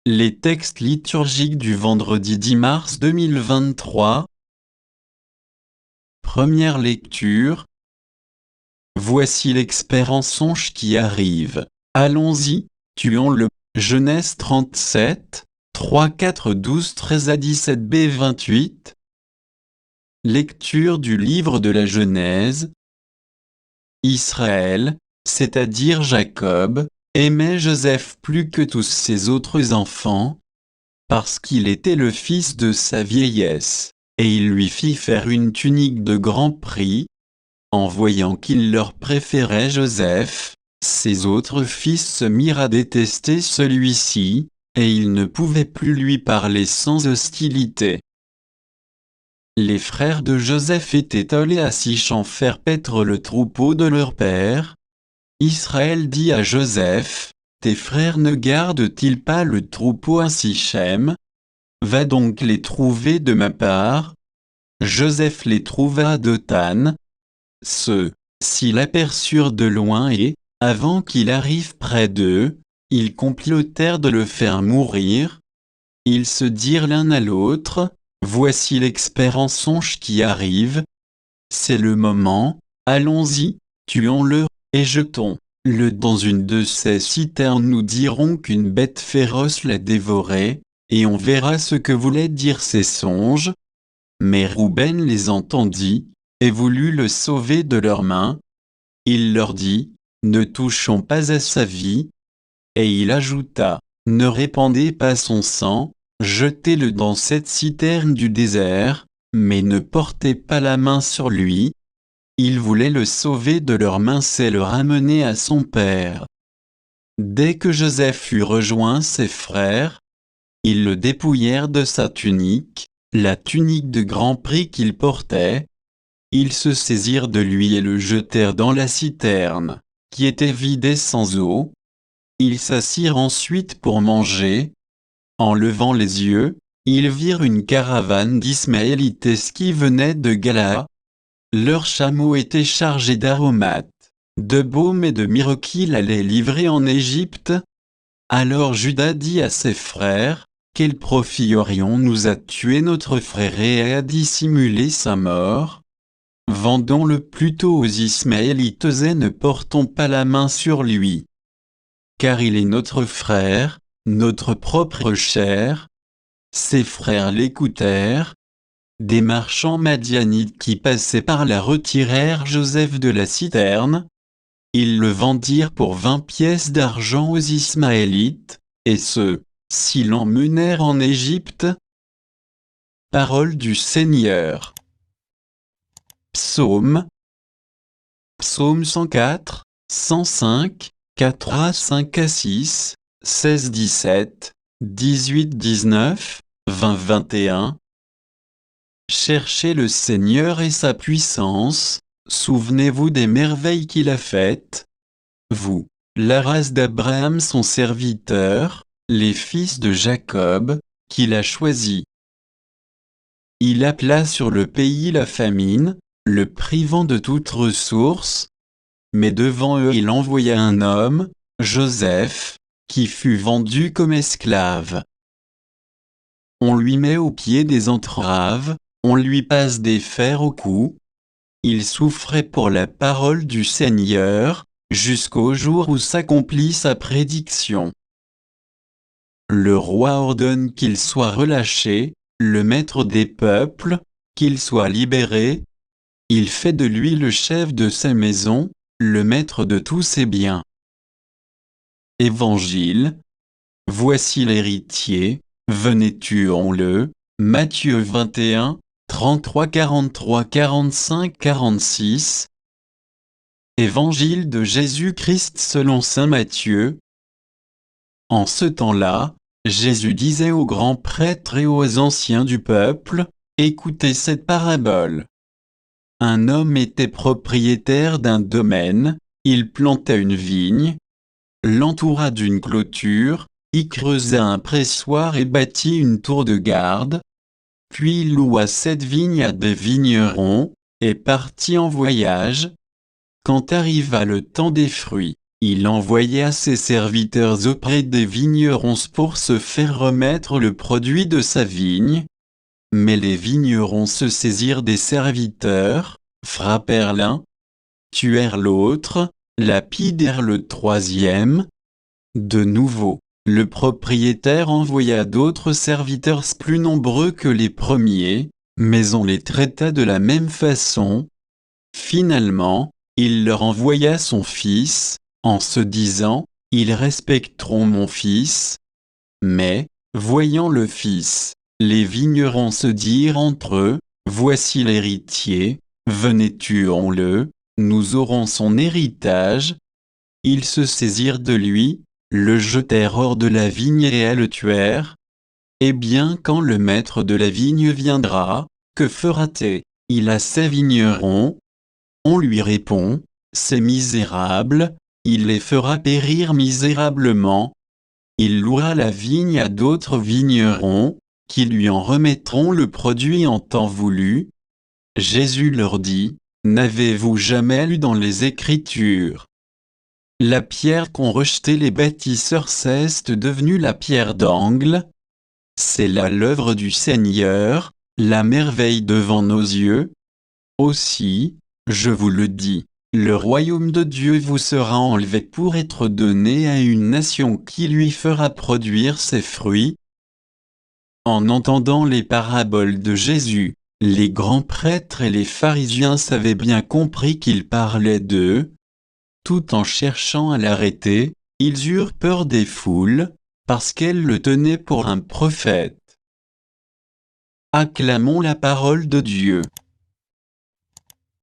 Les textes liturgiques du vendredi 10 mars 2023. Première lecture. Voici l'expert en songe qui arrive. Allons-y, tuons-le. Genèse 37, 3, 4, 12, 13 à 17 b 28. Lecture du livre de la Genèse. Israël, c'est-à-dire Jacob, aimait Joseph plus que tous ses autres enfants, parce qu'il était le fils de sa vieillesse, et il lui fit faire une tunique de grand prix. En voyant qu'il leur préférait Joseph, ses autres fils se mirent à détester celui-ci, et ils ne pouvaient plus lui parler sans hostilité. Les frères de Joseph étaient allés à Sichem faire paître le troupeau de leur père. Israël dit à Joseph, « Tes frères ne gardent-ils pas le troupeau à Sichem? Va donc les trouver de ma part. » Joseph les trouva à Dothan. Ceux-ci l'aperçurent de loin et, avant qu'il arrive près d'eux, ils complotèrent de le faire mourir. Ils se dirent l'un à l'autre, « Voici l'expert en songe qui arrive. C'est le moment, allons-y, tuons-le, et jetons-le dans une de ces citernes. Nous dirons qu'une bête féroce l'a dévoré, et on verra ce que voulaient dire ces songes. » Mais Rouben les entendit, et voulut le sauver de leurs mains. Il leur dit, « Ne touchons pas à sa vie. » Et il ajouta, « Ne répandez pas son sang, jetez-le dans cette citerne du désert, mais ne portez pas la main sur lui. » Ils voulaient le sauver de leurs mains et le ramener à son père. Dès que Joseph eut rejoint ses frères, ils le dépouillèrent de sa tunique, la tunique de grand prix qu'il portait. Ils se saisirent de lui et le jetèrent dans la citerne, qui était vide et sans eau. Ils s'assirent ensuite pour manger. En levant les yeux, ils virent une caravane d'Ismaélites qui venait de Galaad. Leurs chameaux étaient chargés d'aromates, de baume et de myrrhe qu'ils allaient livrer en Égypte. Alors Juda dit à ses frères, « Quel profit aurions-nous à tuer notre frère et à dissimuler sa mort? Vendons-le plutôt aux Ismaélites et ne portons pas la main sur lui. Car il est notre frère, notre propre chair. » Ses frères l'écoutèrent. Des marchands madianites qui passaient par là retirèrent Joseph de la citerne. Ils le vendirent pour 20 pièces d'argent aux Ismaélites, et ceux-ci l'emmenèrent en Égypte. Parole du Seigneur. Psaume. Psaume 104, 105, 4 à 5 à 6, 16 17, 18 19, 20 21. Cherchez le Seigneur et sa puissance, souvenez-vous des merveilles qu'il a faites. Vous, la race d'Abraham son serviteur, les fils de Jacob, qu'il a choisis. Il appela sur le pays la famine, le privant de toute ressource. Mais devant eux il envoya un homme, Joseph, qui fut vendu comme esclave. On lui met au pied des entraves, on lui passe des fers au cou. Il souffrait pour la parole du Seigneur, jusqu'au jour où s'accomplit sa prédiction. Le roi ordonne qu'il soit relâché, le maître des peuples, qu'il soit libéré. Il fait de lui le chef de sa maison, le maître de tous ses biens. Évangile. Voici l'héritier, venez tuons-le. Matthieu 21, 33, 43, 45, 46. Évangile de Jésus-Christ selon saint Matthieu. En ce temps-là, Jésus disait aux grands prêtres et aux anciens du peuple, « Écoutez cette parabole. Un homme était propriétaire d'un domaine, il planta une vigne, l'entoura d'une clôture, y creusa un pressoir et bâtit une tour de garde. Puis il loua cette vigne à des vignerons, et partit en voyage. Quand arriva le temps des fruits, il envoya ses serviteurs auprès des vignerons pour se faire remettre le produit de sa vigne. Mais les vignerons se saisirent des serviteurs, frappèrent l'un, tuèrent l'autre, lapidèrent le troisième. De nouveau, le propriétaire envoya d'autres serviteurs plus nombreux que les premiers, mais on les traita de la même façon. Finalement, il leur envoya son fils, en se disant, « Ils respecteront mon fils. » Mais, voyant le fils, les vignerons se dirent entre eux, « Voici l'héritier, venez tuons-le, nous aurons son héritage. » Ils se saisirent de lui, le jetèrent hors de la vigne et le tuèrent. Eh bien, quand le maître de la vigne viendra, que fera-t-il? Il a ses vignerons. On lui répond, ces misérables, il les fera périr misérablement. Il louera la vigne à d'autres vignerons, qui lui en remettront le produit en temps voulu. Jésus leur dit, n'avez-vous jamais lu dans les Écritures? La pierre qu'ont rejetée les bâtisseurs est devenue la pierre d'angle. C'est là l'œuvre du Seigneur, la merveille devant nos yeux. Aussi, je vous le dis, le royaume de Dieu vous sera enlevé pour être donné à une nation qui lui fera produire ses fruits. En entendant les paraboles de Jésus, les grands prêtres et les pharisiens avaient bien compris qu'il parlait d'eux. Tout en cherchant à l'arrêter, ils eurent peur des foules, parce qu'elles le tenaient pour un prophète. Acclamons la parole de Dieu.